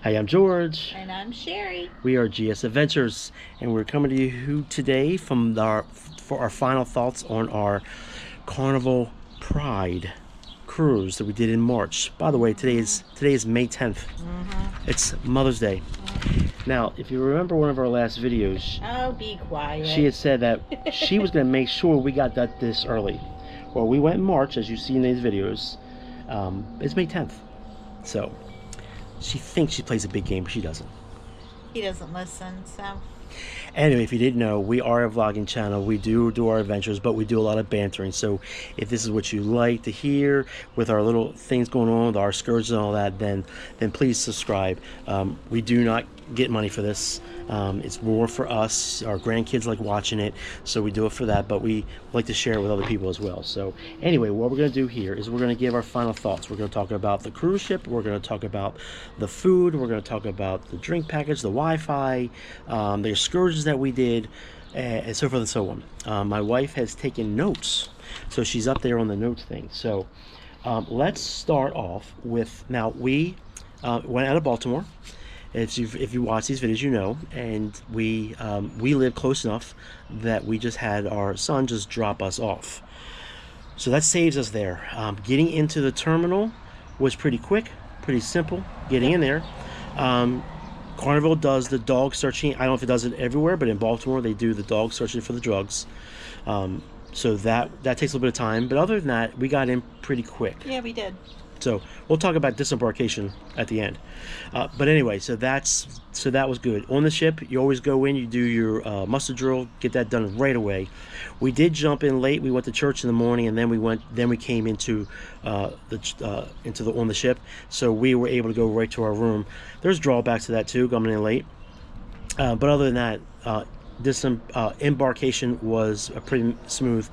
Hi, I'm George. And I'm Sherry. We are GS Adventures, and we're coming to you today for our final thoughts on our Carnival Pride cruise that we did in March. By the way, today is May 10th. It's Mother's Day. Now, if you remember one of our last videos, Oh, be quiet. she had said that she was going to make sure we got that this early. Well, we went in March, as you see in these videos. It's May 10th, so she thinks she plays a big game, but she doesn't. He doesn't listen, so. Anyway, if you didn't know, we are a vlogging channel. We do our adventures, but we do a lot of bantering. So if this is what you like to hear with our little things going on, with our excursions and all that, then please subscribe. We do not get money for this. It's more for us. Our grandkids like watching it, so we do it for that, but we like to share it with other people as well. So anyway, what we're going to do here is we're going to give our final thoughts. We're going to talk about the cruise ship. We're going to talk about the food. We're going to talk about the drink package, the Wi-Fi, the excursions that we did, and so forth and so on. My wife has taken notes, so she's up there on the notes thing. So let's start off with, now we went out of Baltimore. If you watch these videos, you know, and we live close enough that we just had our son just drop us off. So that saves us there. Getting into the terminal was pretty quick, pretty simple. Getting in there. Carnival does the dog searching. I don't know if it does it everywhere, but in Baltimore they do the dog searching for the drugs. So that takes a little bit of time. But other than that, we got in pretty quick. Yeah, we did. So we'll talk about Disembarkation at the end. But anyway, so that was good. On the ship, you always go in, you do your muster drill, get that done right away. We did jump in late. We went to church in the morning, and then we came into on the ship. So we were able to go right to our room. There's drawbacks to that too, coming in late. But other than that, Embarkation was a pretty smooth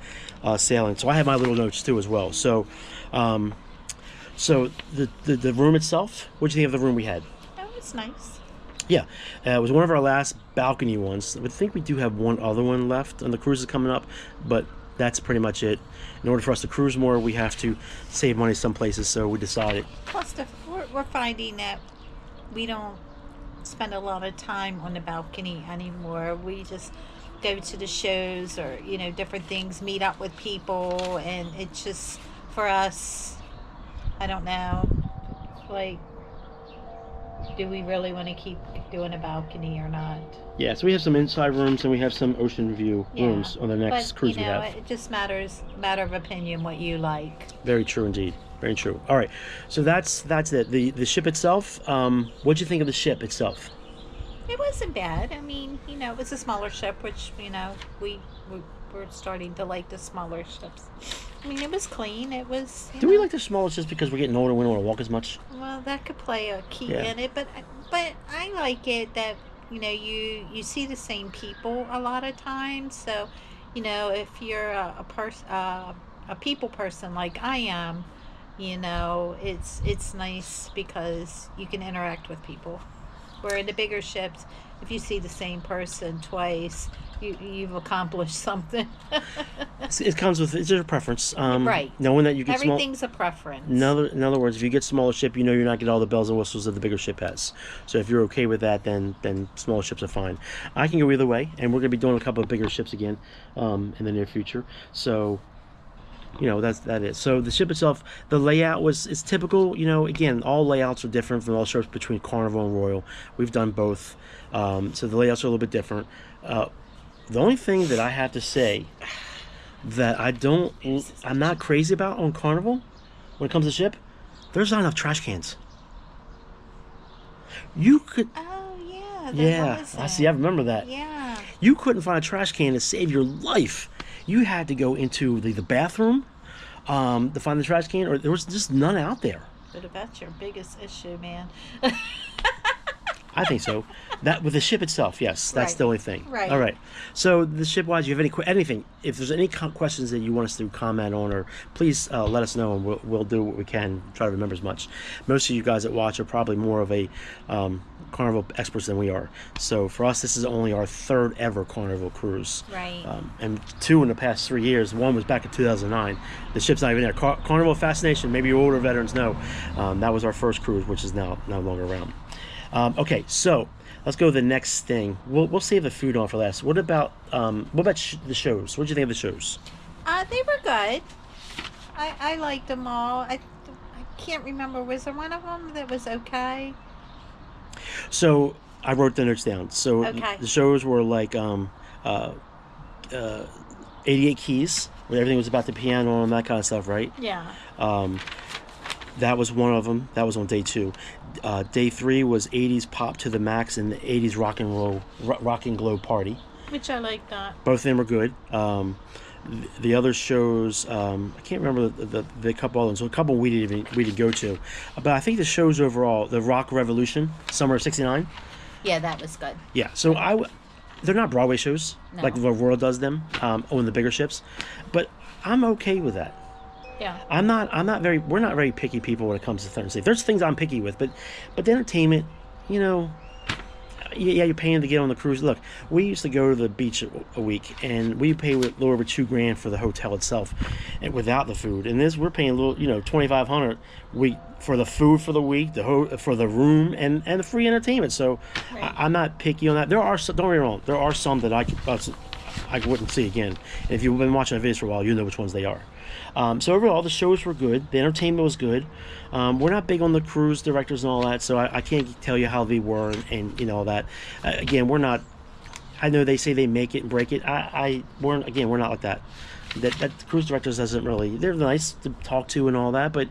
sailing. So I have my little notes too as well. So. So the room itself, what do you think of the room we had? That was nice. Yeah, it was one of our last balcony ones. I think we do have one other one left, and the cruise is coming up, but that's pretty much it. In order for us to cruise more, we have to save money some places, so we decided. Plus, we're finding that we don't spend a lot of time on the balcony anymore. We just go to the shows or, different things, meet up with people, and it's just, for us, I don't know, like, do we really want to keep doing a balcony or not? Yeah, so we have some inside rooms and we have some ocean view rooms on the next cruise we have. It just matter of opinion what you like. Very true indeed. Very true. All right, so that's it. The ship itself. What'd you think of the ship itself? It wasn't bad. I mean, it was a smaller ship, which we're starting to like the smaller ships. I mean, it was clean. It was. Do we like the smaller just because we're getting older and we don't want to walk as much? Well, that could play a key in it, but I like it that you see the same people a lot of times. So, if you're a people person like I am, it's nice because you can interact with people. Where in the bigger ships, if you see the same person twice, you've accomplished something. It comes with, it's your preference. Right. Knowing that you get everything's a preference. In other words, if you get smaller ship, you're not getting all the bells and whistles that the bigger ship has. So if you're okay with that, then smaller ships are fine. I can go either way, and we're going to be doing a couple of bigger ships again in the near future. So. That is. So the ship itself, the layout it's typical. Again, all layouts are different from all ships between Carnival and Royal. We've done both, so the layouts are a little bit different. The only thing that I have to say that I'm not crazy about on Carnival when it comes to ship, there's not enough trash cans. You could. Oh yeah. Yeah, I see. I remember that. Yeah. You couldn't find a trash can to save your life. You had to go into the bathroom to find the trash can, or there was just none out there. But if that's your biggest issue, man. I think so. That with the ship itself, yes, that's the only thing. Right. All right. So the ship-wise, you have anything? If there's any questions that you want us to comment on, or please let us know, and we'll do what we can. Try to remember as much. Most of you guys that watch are probably more of a Carnival experts than we are. So for us, this is only our third ever Carnival cruise. Right. And 2 in the past 3 years. One was back in 2009. The ship's not even there. Carnival Fascination. Maybe your older veterans know. That was our first cruise, which is now no longer around. Okay, so let's go to the next thing. We'll save the food on for last. What about the shows? What did you think of the shows? They were good. I liked them all. I can't remember. Was there one of them that was okay? So I wrote the notes down. So Okay. the shows were like uh, uh, 88 Keys, where everything was about the piano and that kind of stuff, right? Yeah. Um, that was one of them. That was on day 2. Day 3 was 80s pop to the max and the 80s rock and roll, rock and glow party. Which I like that. Both of them were good. The other shows, I can't remember the couple of them. So a couple we didn't go to, but I think the shows overall, the Rock Revolution, Summer of '69. Yeah, that was good. Yeah, so they're not Broadway shows No. like the world does them on the bigger ships, but I'm okay with that. Yeah. I'm not very. We're not very picky people when it comes to Thursday. There's things I'm picky with, but the entertainment, you know. Yeah, you're paying to get on the cruise. Look, we used to go to the beach a week, and we pay a little over $2,000 for the hotel itself, and without the food. And this, we're paying a little, 2,500 week for the food for the week, for the room, and the free entertainment. So, Right. I'm not picky on that. There are don't get me wrong. There are some that I wouldn't see again. And if you've been watching the videos for a while, you know which ones they are. So overall, the shows were good. The entertainment was good. We're not big on the cruise directors and all that, so I can't tell you how they were and all that. Again, we're not. I know they say they make it and break it. We're not like that. That cruise directors doesn't really. They're nice to talk to and all that, but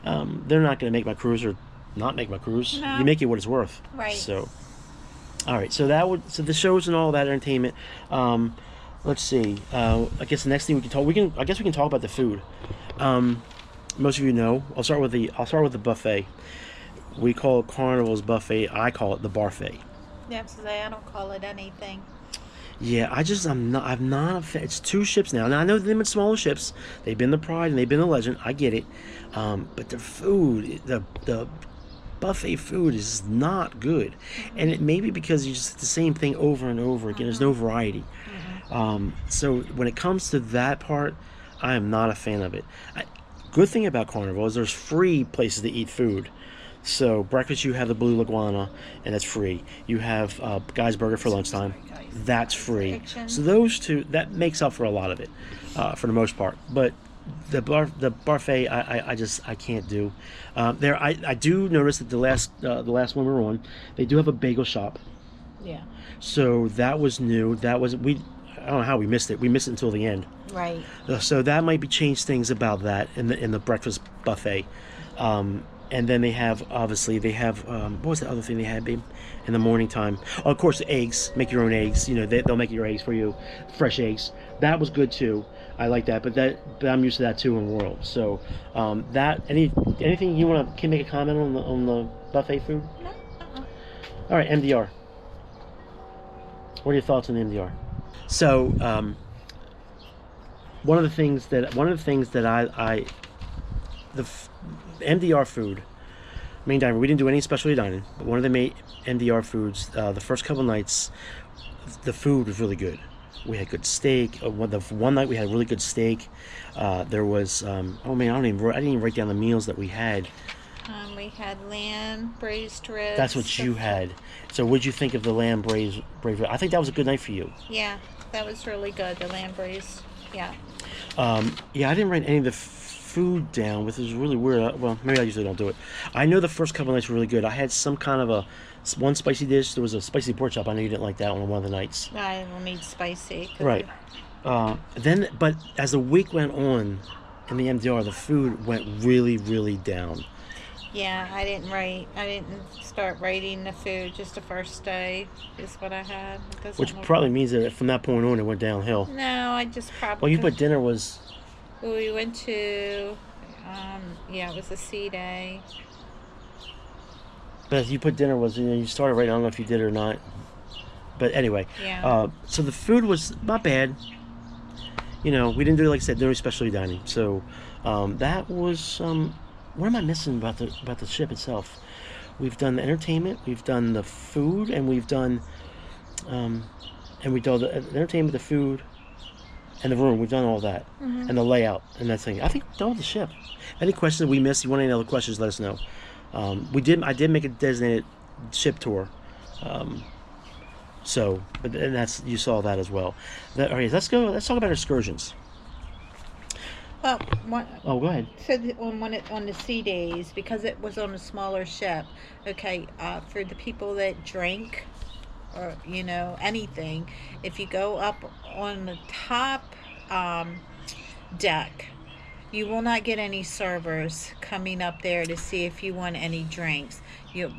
they're not going to make my cruise or not make my cruise. No. You make it what it's worth. Right. So, all right. So the shows and all that entertainment. Let's see. I guess the next thing we can talk. I guess we can talk about the food. Most of you know. I'll start with the buffet. We call it Carnival's buffet. I call it the barfet. Yeah, so I don't call it anything. Yeah, I'm not a fan. It's 2 ships now. Now I know them in smaller ships. They've been the Pride and they've been the Legend. I get it. But the food, the buffet food is not good, and it may be because you just the same thing over and over again. There's no variety. So when it comes to that part, I am not a fan of it. Good thing about Carnival is there's free places to eat food. So breakfast you have the Blue Iguana, and that's free. You have Guy's Burger for lunchtime, that's free. So those two, that makes up for a lot of it, for the most part. But the buffet, I can't do. I do notice that the last one we were on, they do have a bagel shop. Yeah. So that was new. I don't know how we missed it. We missed it until the end. Right. So that might be changed things about that in the breakfast buffet. And then they have what was the other thing they had, babe, in the morning time? Oh, of course, the eggs. Make your own eggs. They'll make your eggs for you, fresh eggs. That was good too. I like that, but I'm used to that too in World. So anything you can make a comment on the buffet food? No. All right, MDR. What are your thoughts on the MDR? So one of the things that the MDR food, main dining. We didn't do any specialty dining, but one of the main MDR foods. The first couple nights, the food was really good. We had good steak. The one night we had really good steak. There was I didn't even write down the meals that we had. We had lamb, braised ribs. That's what you had. So what'd you think of the lamb braised? I think that was a good night for you. Yeah, that was really good. The lamb braised. Yeah. Yeah, I didn't write any of the food down, which is really weird. Well, maybe I usually don't do it. I know the first couple nights were really good. I had some kind of one spicy dish. There was a spicy pork chop. I know you didn't like that one of the nights. I will need spicy. Right. But as the week went on in the MDR, the food went really, really down. Yeah, I didn't start writing the food. Just the first day is what I had. Which probably means that from that point on, it went downhill. No, I just probably. Well, you put dinner was. We went to, it was a sea day. But you put dinner was, you started right. I don't know if you did or not. But anyway. Yeah. So the food was not bad. We didn't do, like I said, no specialty dining. So that was. What am I missing about the ship itself? We've done the entertainment, we've done the food, and we've done the entertainment, the food, and the room. We've done all that, and the layout and that thing. I think we're done with the ship. Any questions we missed? You want any other questions? Let us know. I did make a designated ship tour. So, but and that's you saw that as well. All right, let's go. Let's talk about excursions. Well, one, Oh, go ahead. so on the sea days, because it was on a smaller ship. Okay, for the people that drink or anything, if you go up on the top deck, you will not get any servers coming up there to see if you want any drinks.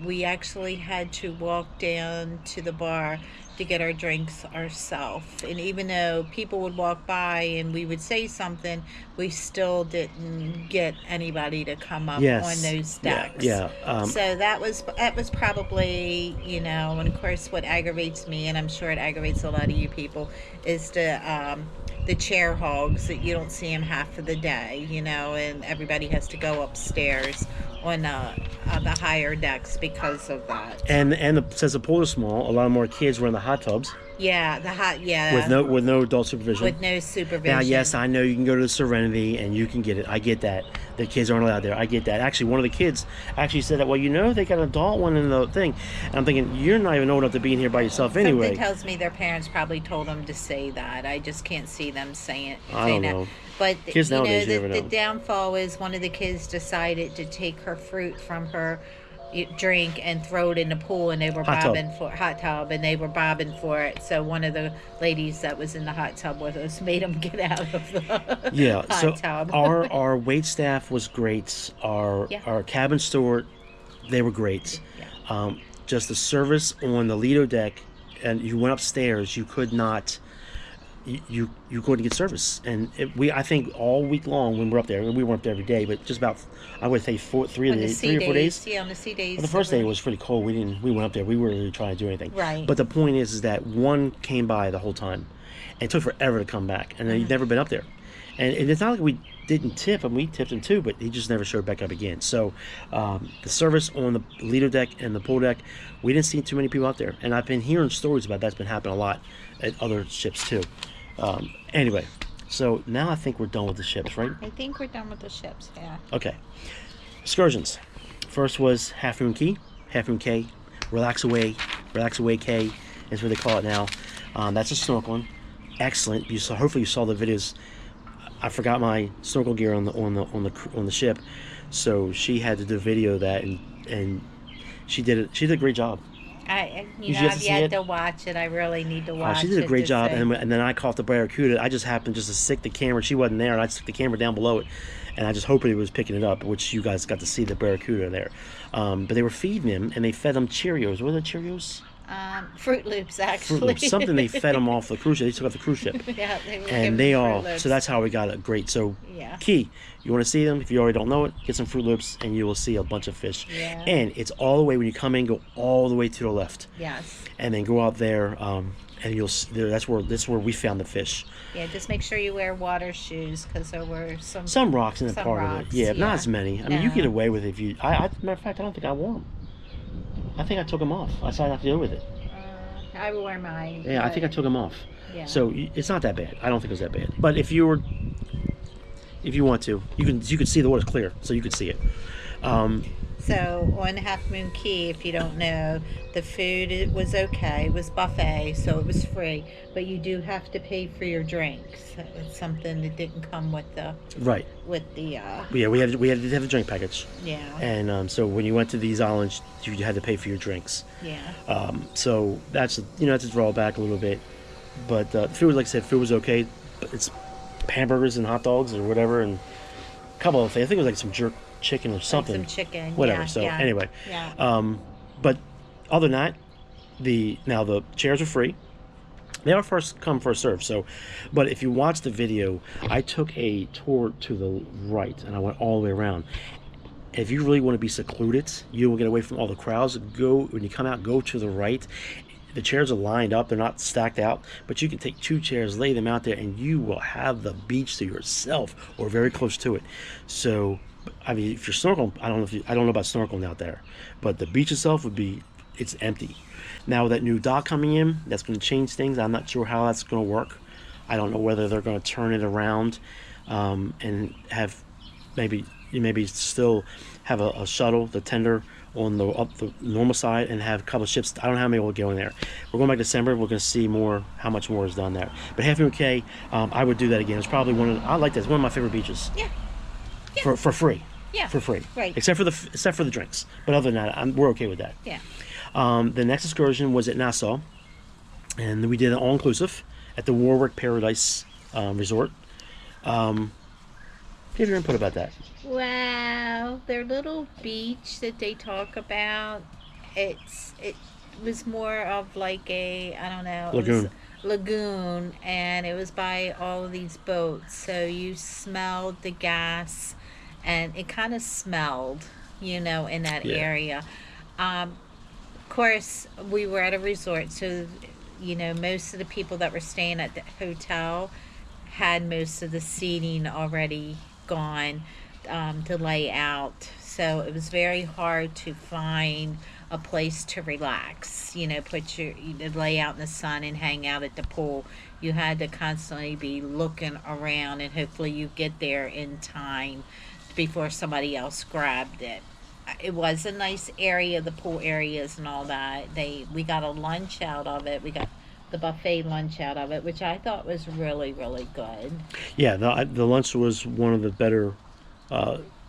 We actually had to walk down to the bar to get our drinks ourselves. And even though people would walk by and we would say something, we still didn't get anybody to come up on Yes. those Yeah. decks. Yeah. So that was probably, and of course what aggravates me, and I'm sure it aggravates a lot of you people, is the chair hogs that you don't see them half of the day, and everybody has to go upstairs on the higher decks because of that. And since the pool is small, a lot more kids were in the hot tubs Yeah, with no adult supervision. with no supervision. Now, yes, I know you can go to the Serenity and you can get it. I get that. The kids aren't allowed there. I get that. Actually, one of the kids actually said that, well, they got an adult one in the thing. And I'm thinking, you're not even old enough to be in here by yourself anyway. Something tells me their parents probably told them to say that. I just can't see them saying I don't that. know. But Kids nowadays, you never the know. downfall is one of the kids decided to take her fruit from her drink and throw it in the pool, and they were Hot tub. bobbing for hot tub, and they were bobbing for it. So one of the ladies that was in the hot tub with us made them get out of the Yeah, hot so tub. our wait staff was great. Our cabin steward, they were great. Yeah. Just the service on the Lido deck, and you went upstairs, you could not. You couldn't get service, and I think all week long when we're up there, we weren't there every day, but just about, I would say 3 On the sea or 4 days. Yeah, on the sea days. Well, the first day was pretty cold. We went up there. We weren't really trying to do anything. Right. But the point is that one came by the whole time, and it took forever to come back, and then he'd never been up there. And it's not like we didn't tip him. We tipped him too, but he just never showed back up again. So the service on the Lido deck and the pool deck, we didn't see too many people out there. And I've been hearing stories about that's been happening a lot at other ships too. Anyway, so now I think we're done with the ships, right? I think we're done with the ships. Yeah. Okay. Excursions. First was Half Moon Key, Half Moon K, Relax Away K is what they call it now. That's a snorkeling. Excellent. Hopefully you saw the videos. I forgot my snorkel gear on the ship, so she had to do video of that, and she did it. She did a great job. I've yet to watch it. I really need to watch it. She did a great job, and then I caught the Barracuda. I just happened just to stick the camera. She wasn't there, and I stuck the camera down below it, and I just hoped it was picking it up, which you guys got to see the Barracuda there. But they were feeding him, and they fed him Cheerios. What are the Cheerios? Fruit Loops, actually. Fruit Loops. Something they fed them off the cruise ship. They took off the cruise ship. Yeah, they were And they all. So that's how we got it. Great. So Yeah. Key, you want to see them? If you already don't know it, get some Fruit Loops, and you will see a bunch of fish. Yeah. And it's all the way when you come in, go all the way to the left, Yes. and then go out there, and you'll. That's where we found the fish. Yeah, just make sure you wear water shoes because there were Some rocks in the Some part of rocks, it. Yeah, not yeah. as many. I mean, you No. get away with it if you. Matter of fact, I don't think I wore them. I think I took them off. I decided not to deal with it. I will wear mine. Yeah, I think I took them off. Yeah. So it's not that bad. I don't think it was that bad. But if you want to, you can see the water's clear, so you can see it. So on Half Moon Key, if you don't know, the food it was okay. It was buffet, so it was free. But you do have to pay for your drinks. It's something that didn't come with the Right. Yeah, we had to have a drink package. Yeah. And so when you went to these islands, you had to pay for your drinks. Yeah. So that's a drawback a little bit. But food, like I said, food was okay. But it's hamburgers and hot dogs or whatever, and a couple of things. I think it was like some jerk chicken or something. Like some chicken. Whatever. Yeah, So yeah. anyway, Yeah. but other than that, the chairs are free. They are first come first serve. So, but if you watch the video, I took a tour to the right and I went all the way around. If you really want to be secluded, you will get away from all the crowds. When you come out, go to the right. The chairs are lined up; they're not stacked out. But you can take 2 chairs, lay them out there, and you will have the beach to yourself or very close to it. So, I mean, if you're snorkeling, I don't know about snorkeling out there, but the beach itself it's empty. Now with that new dock coming in, that's going to change things. I'm not sure how that's going to work. I don't know whether they're going to turn it around and have maybe you maybe still have a shuttle, the tender on the up the normal side, and have a couple of ships. I don't know how many will go in there. We're going back December. We're going to see more how much more is done there. But Half Moon Cay, I would do that again. It's probably I like that. It's one of my favorite beaches. Yeah. Yeah. For free. Yeah. For free. Right. Except for the drinks. But other than that, we're okay with that. Yeah. The next excursion was at Nassau, and we did an all-inclusive at the Warwick Paradise Resort. Give your input about that. Wow, their little beach that they talk about, it was more of like a, I don't know, Lagoon. Lagoon, and it was by all of these boats. So you smelled the gas, and it kind of smelled, in that Yeah. area. Of course, we were at a resort, so most of the people that were staying at the hotel had most of the seating already gone, to lay out. So it was very hard to find a place to relax. Lay out in the sun and hang out at the pool. You had to constantly be looking around, and hopefully you get there in time before somebody else grabbed it. It was a nice area, the pool areas and all that. We got a lunch out of it. We got the buffet lunch out of it, which I thought was really, really good. Yeah, the lunch was one of the better.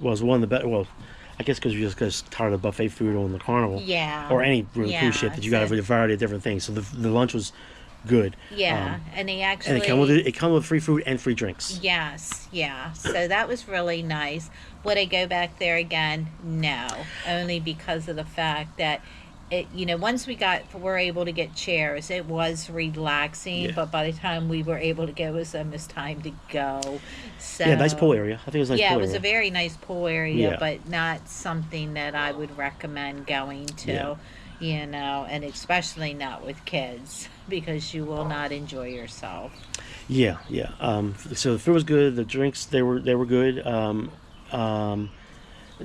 Was one of the better. Well, I guess because we just got tired of buffet food on the Carnival. Yeah. Or any cruise ship that you got so- a variety of different things. So the lunch was good. Yeah, and they actually... And it come with free food and free drinks. Yes, yeah. So that was really nice. Would I go back there again? No. Only because of the fact that once we're able to get chairs, it was relaxing, Yeah. but by the time we were able to go, it was almost time to go. So Yeah, nice pool area. I think it was a nice yeah, pool it was area. a very nice pool area, Yeah. but not something that I would recommend going to, and especially not with kids, because you will not enjoy yourself. Yeah, yeah. So the food was good. The drinks they were good.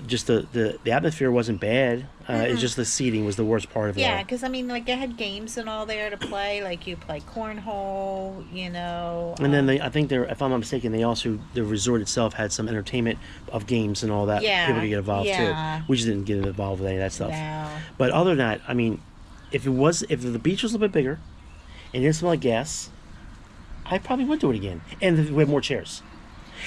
Just the atmosphere wasn't bad. It's just the seating was the worst part of it. Yeah, all. because they had games and all there to play. Like you play cornhole, And then I think if I'm not mistaken, the resort itself had some entertainment of games and all that. Yeah, People to get involved yeah. too. We just didn't get involved with any of that stuff. No. But other than that, I mean, if the beach was a little bit bigger and it didn't smell like gas, I probably would do it again. And we had more chairs.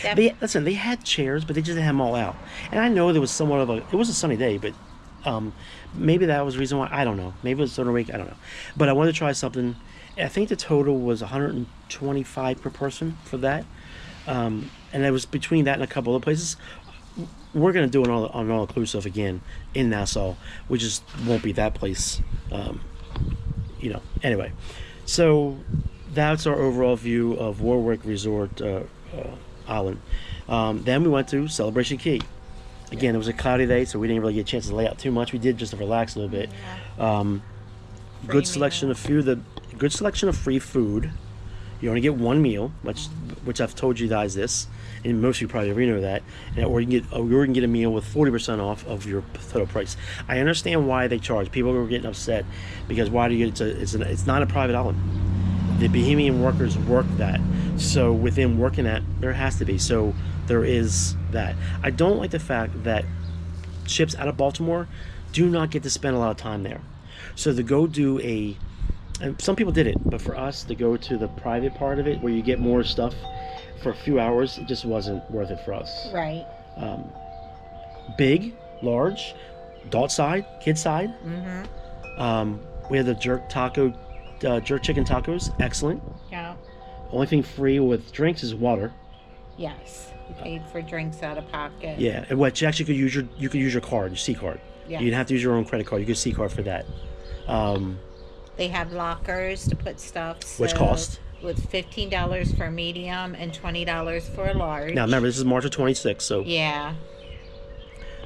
They had chairs, but they just didn't have them all out. And I know there was it was a sunny day, but maybe that was the reason why. I don't know. Maybe it was during the week. I don't know. But I wanted to try something. I think the total was $125 per person for that. And it was between that and a couple other places. We're going to do an all-inclusive again in Nassau. We just won't be that place. Anyway. So that's our overall view of Warwick Resort Island. Then we went to Celebration Key. Again, it was a cloudy day, so we didn't really get a chance to lay out too much. We did just to relax a little bit. Good selection of food. Good selection of free food. You only get one meal, which I've told you guys this, and most of you probably already know that. Or you can get a meal with 40% off of your total price. I understand why they charge. People were getting upset because why do you get it's not a private island. The Bohemian workers work that. So within working that, there has to be. So there is that. I don't like the fact that ships out of Baltimore do not get to spend a lot of time there. So to go do and some people did it, but for us to go to the private part of it where you get more stuff for a few hours, it just wasn't worth it for us. Right. Big, large, adult side, kid side. We had the jerk chicken tacos, excellent. Yeah. Only thing free with drinks is water. Yes. You paid for drinks out of pocket. Yeah, and what you actually could use your card, your C card. Yes. You didn't have to use your own credit card. You could C card for that. They have lockers to put stuff. Which cost? With $15 for a medium and $20 for a large. Now remember, this is March of 26, so Yeah.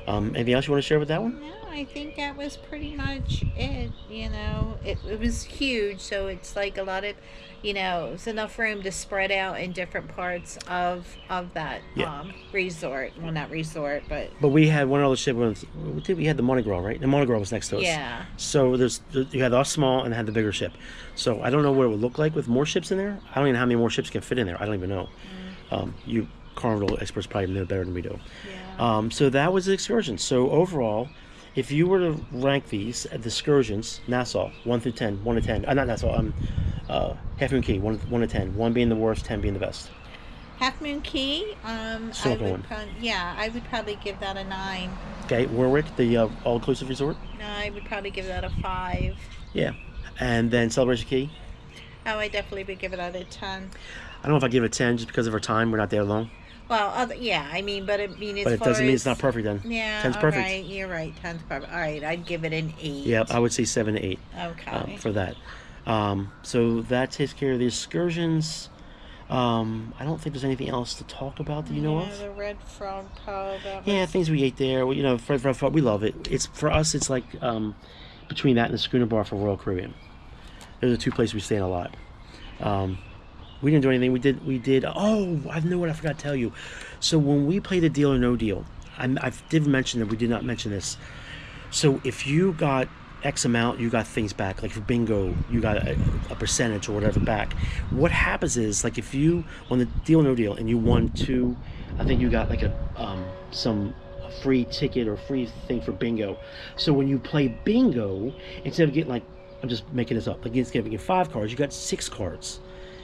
anything else you want to share with that one? No, I think that was pretty much it. It was huge, so it's like a lot of, it's enough room to spread out in different parts of that Yeah. resort. Well, not resort, but But we had one other ship. We had the Mardi Gras, right? The Mardi Gras was next to us. yeah. So you had the small and had the bigger ship. So I don't know what it would look like with more ships in there. I don't even know how many more ships can fit in there. I don't even know. Carnival experts probably know better than we do. Yeah. So that was the excursion. So overall, if you were to rank these, the excursions, Nassau, 1 through 10, 1 to 10, not Nassau, Half Moon Cay, 1 to 10, 1 being the worst, 10 being the best. Half Moon Key, Snorkel one. I would probably give that a 9. Okay, Warwick, the all-inclusive resort. No, I would probably give that a 5. Yeah, and then Celebration Key. Oh, I definitely would give it out a 10. I don't know if I give it a 10 just because of our time. We're not there long. Well, yeah, I mean, but I mean, as But it far doesn't mean as, it's not perfect then. Yeah, 10's all perfect. right, you're right. 10's perfect. All right, I'd give it an 8. Yeah, I would say 7 to 8 Okay. for that. So that takes care of the excursions. I don't think there's anything else to talk about that you know of. The Red Frog Pub. Yeah, things we ate there. Well, you know, we love it. It's for us. It's like between that and the Schooner Bar for Royal Caribbean. Those are the two places we stay in a lot. We didn't do anything. We did. Oh, I know what I forgot to tell you. So when we played the Deal or No Deal, I did mention that we did not mention this. So if you got X amount, you got things back. Like for bingo, you got a percentage or whatever back. What happens is, like if you won the Deal or No Deal and you won 2, I think you got like a free ticket or free thing for bingo. So when you play bingo, instead of getting like, I'm just making this up, like instead of getting 5 cards, you got 6 cards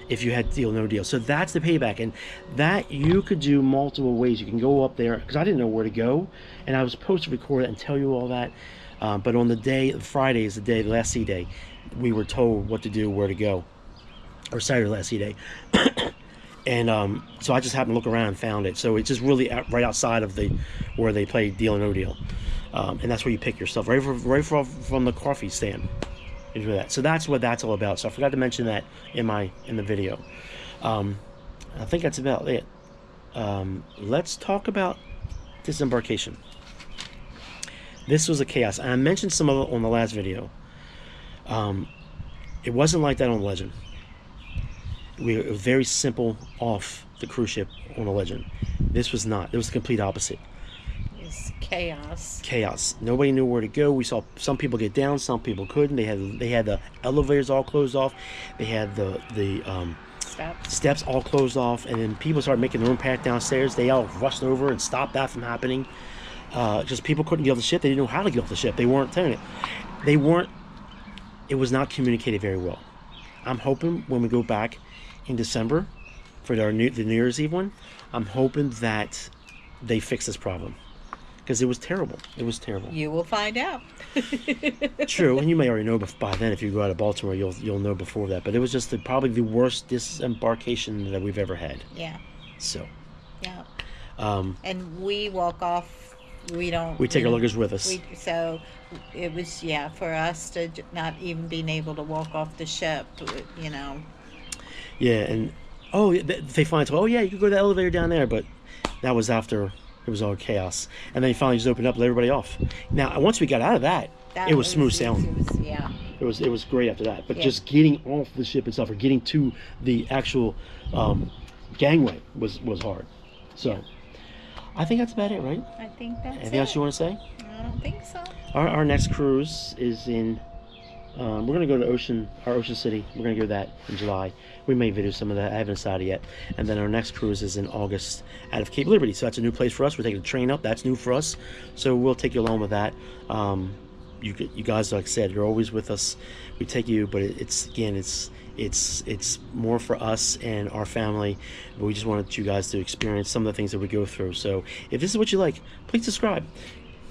if you had Deal or No Deal. So that's the payback, and that you could do multiple ways. You can go up there, because I didn't know where to go, and I was supposed to record it and tell you all that. But on the day, Friday is the last sea day, we were told what to do, where to go, or Saturday, last sea day. And so I just happened to look around and found it. So it's just really right outside of where they play Deal or No Deal, and that's where you pick your stuff right from the coffee stand. You do that. So that's what that's all about. So I forgot to mention that in the video. I think that's about it. Let's talk about Disembarkation. This was a chaos, and I mentioned some of it on the last video. It wasn't like that on the Legend. We were very simple off the cruise ship on the Legend. This was not. It was the complete opposite. It's chaos. Chaos. Nobody knew where to go. We saw some people get down, some people couldn't. They had the elevators all closed off. They had the steps all closed off, and then people started making their own path downstairs. They all rushed over and stopped that from happening. Just people couldn't get off the ship. They didn't know how to get off the ship. They weren't telling it. It was not communicated very well. I'm hoping when we go back in December for the New Year's Eve one, I'm hoping that they fix this problem, because it was terrible. It was terrible. You will find out. True, and you may already know by then. If you go out of Baltimore, you'll know before that. But it was just probably the worst disembarkation that we've ever had. Yeah. So. Yeah. And we walk off. We don't. We take our luggage with us. So it was for us to not even being able to walk off the ship. You know. Yeah, and they finally told, you could go to the elevator down there, but that was after it was all chaos, and then he finally just opened up, let everybody off. Now, once we got out of that it was smooth sailing. It was great after that. But just getting off the ship itself, or getting to the actual gangway was hard. So I think that's about it, right? I think that's it. Anything else you want to say? I don't think so. Our next cruise is in. We're going to go to our Ocean City. We're going to go to that in July. We may video some of that. I haven't decided yet. And then our next cruise is in August out of Cape Liberty. So that's a new place for us. We're taking the train up. That's new for us. So we'll take you along with that. You guys, like I said, you're always with us. We take you, but it's more for us and our family. But we just wanted you guys to experience some of the things that we go through. So if this is what you like, please subscribe.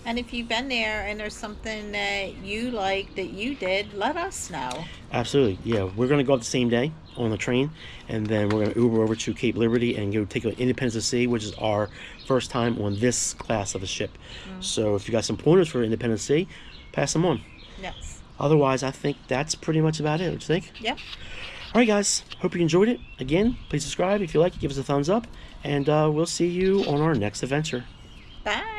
And if you've been there and there's something that you like that you did, let us know. Absolutely. Yeah, we're going to go up the same day on the train, and then we're going to Uber over to Cape Liberty and go take an Independence of Sea, which is our first time on this class of a ship. So if you got some pointers for Independence of Sea, pass them on. Yes. Otherwise, I think that's pretty much about it. What do you think? Yep. All right, guys. Hope you enjoyed it. Again, please subscribe if you like it. Give us a thumbs up, and we'll see you on our next adventure. Bye.